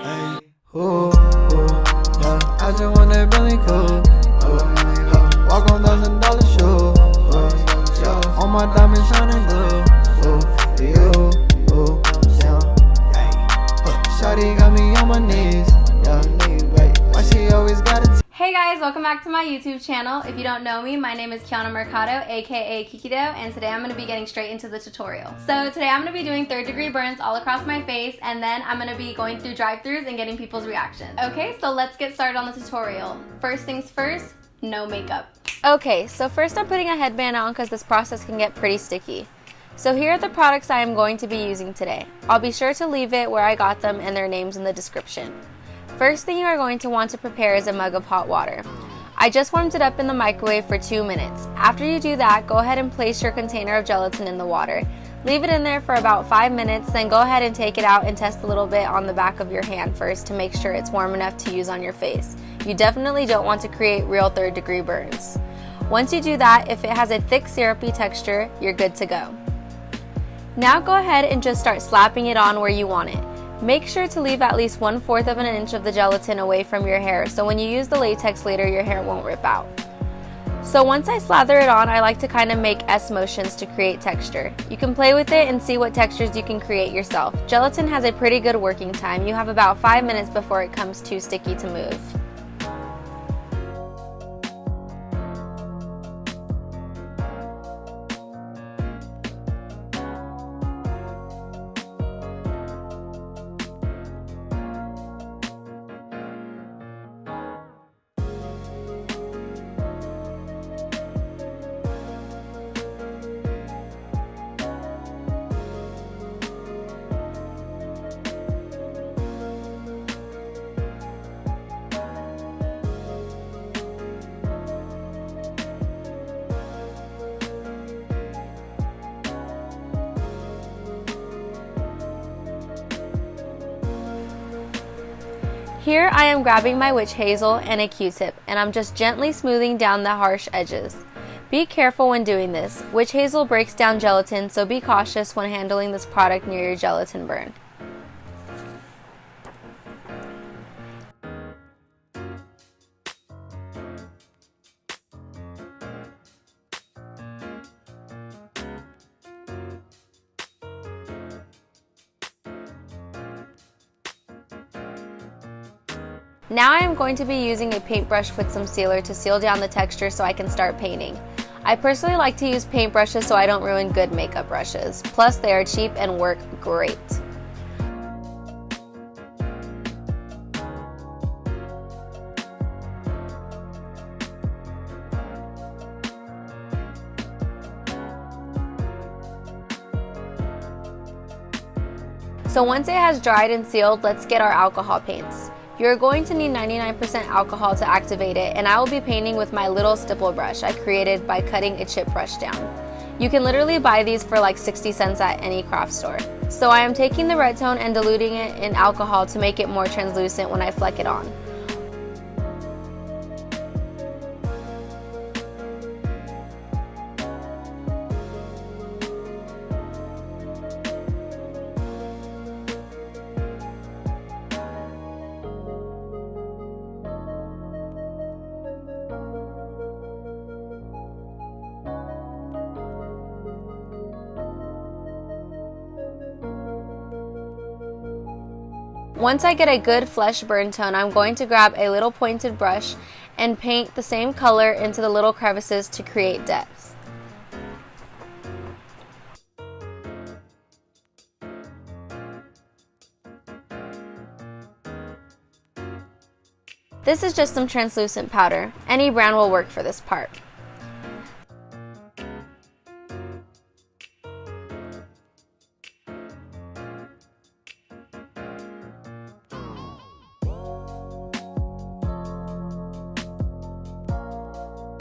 Ay, yeah. I just want that Bentley cool. Walk on $1,000 shoes. Yeah. All my diamonds shining blue. Yeah. Shawty got me on my knees. Yeah. Why she always gotta Hey guys, welcome back to my YouTube channel. If you don't know me, my name is Kianna Mercado, aka Kiid Oddity, and today I'm going to be getting straight into the tutorial. So today I'm going to be doing 3rd degree burns all across my face, and then I'm going to be going through drive-thrus and getting people's reactions. Okay, so let's get started on the tutorial. First things first, no makeup. Okay, so first I'm putting a headband on because this process can get pretty sticky. So here are the products I am going to be using today. I'll be sure to leave it where I got them and their names in the description. First thing you are going to want to prepare is a mug of hot water. I just warmed it up in the microwave for 2 minutes. After you do that, go ahead and place your container of gelatin in the water. Leave it in there for about 5 minutes, then go ahead and take it out and test a little bit on the back of your hand first to make sure it's warm enough to use on your face. You definitely don't want to create real 3rd degree burns. Once you do that, if it has a thick syrupy texture, you're good to go. Now go ahead and just start slapping it on where you want it. Make sure to leave at least 1/4 of an inch of the gelatin away from your hair so when you use the latex later your hair won't rip out. So once I slather it on, I like to kind of make S motions to create texture. You can play with it and see what textures you can create yourself. Gelatin has a pretty good working time. You have about 5 minutes before it comes too sticky to move. Here I am grabbing my witch hazel and a Q-tip, and I'm just gently smoothing down the harsh edges. Be careful when doing this. Witch hazel breaks down gelatin, so be cautious when handling this product near your gelatin burn. Now I am going to be using a paintbrush with some sealer to seal down the texture so I can start painting. I personally like to use paintbrushes so I don't ruin good makeup brushes. Plus they are cheap and work great. So once it has dried and sealed, let's get our alcohol paints. You're going to need 99% alcohol to activate it, and I will be painting with my little stipple brush I created by cutting a chip brush down. You can literally buy these for like 60 cents at any craft store. So I am taking the red tone and diluting it in alcohol to make it more translucent when I fleck it on. Once I get a good flesh burn tone, I'm going to grab a little pointed brush and paint the same color into the little crevices to create depth. This is just some translucent powder. Any brand will work for this part.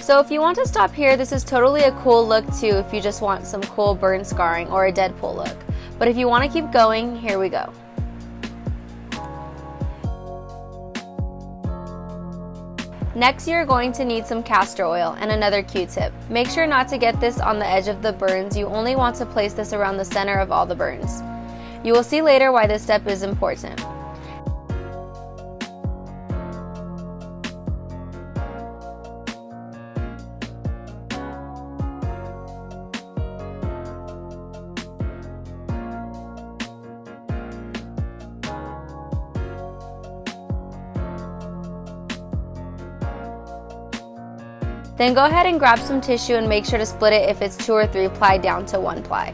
So if you want to stop here, this is totally a cool look too if you just want some cool burn scarring or a Deadpool look. But if you want to keep going, here we go. Next, you're going to need some castor oil and another Q-tip. Make sure not to get this on the edge of the burns. You only want to place this around the center of all the burns. You will see later why this step is important. Then go ahead and grab some tissue and make sure to split it if it's 2 or 3 ply down to 1 ply.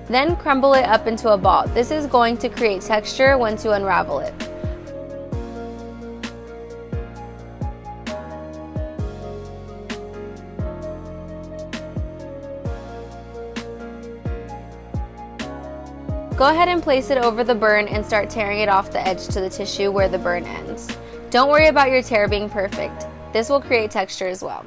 Then crumble it up into a ball. This is going to create texture once you unravel it. Go ahead and place it over the burn and start tearing it off the edge to the tissue where the burn ends. Don't worry about your tear being perfect. This will create texture as well.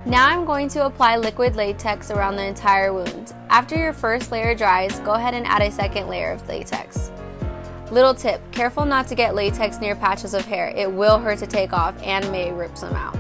Now I'm going to apply liquid latex around the entire wound. After your first layer dries, go ahead and add a second layer of latex. Little tip, careful not to get latex near patches of hair. It will hurt to take off and may rip some out.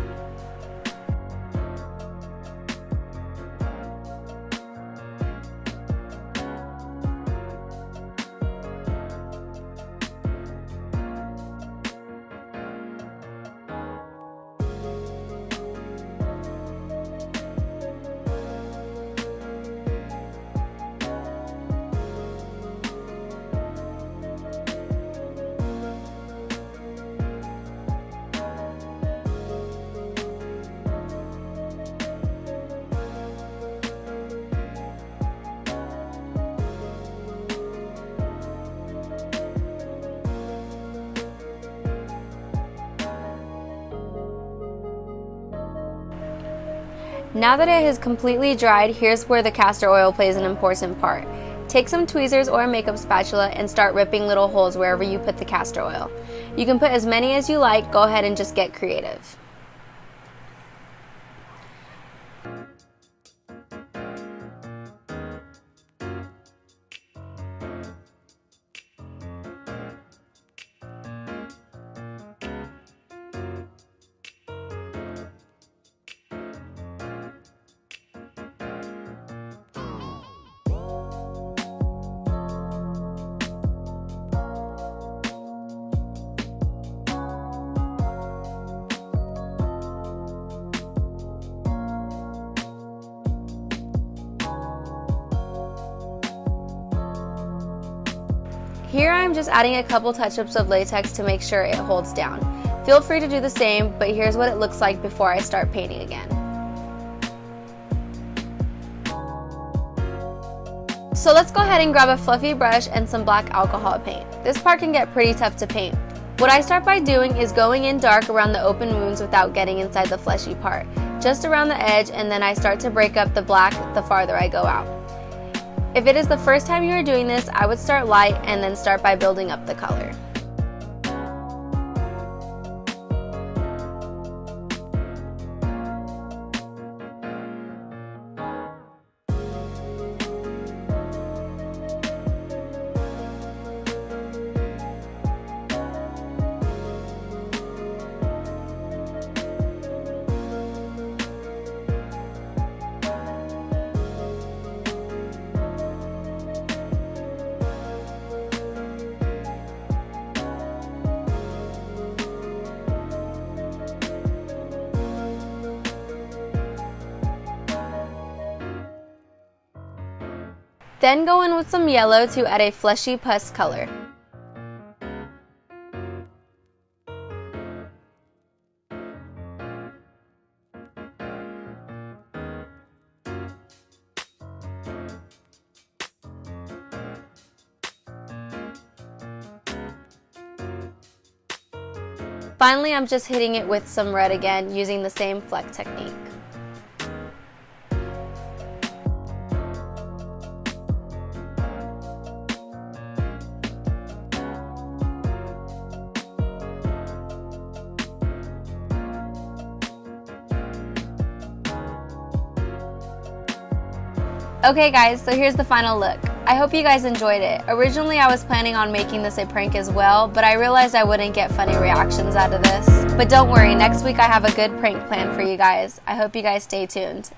Now that it has completely dried, here's where the castor oil plays an important part. Take some tweezers or a makeup spatula and start ripping little holes wherever you put the castor oil. You can put as many as you like, go ahead and just get creative. Here I'm just adding a couple touch-ups of latex to make sure it holds down. Feel free to do the same, but here's what it looks like before I start painting again. So let's go ahead and grab a fluffy brush and some black alcohol paint. This part can get pretty tough to paint. What I start by doing is going in dark around the open wounds without getting inside the fleshy part, just around the edge, and then I start to break up the black the farther I go out. If it is the first time you are doing this, I would start light and then start by building up the color. Then go in with some yellow to add a fleshy pus color. Finally, I'm just hitting it with some red again using the same fleck technique. Okay guys, so here's the final look. I hope you guys enjoyed it. Originally I was planning on making this a prank as well, but I realized I wouldn't get funny reactions out of this. But don't worry, next week I have a good prank plan for you guys. I hope you guys stay tuned.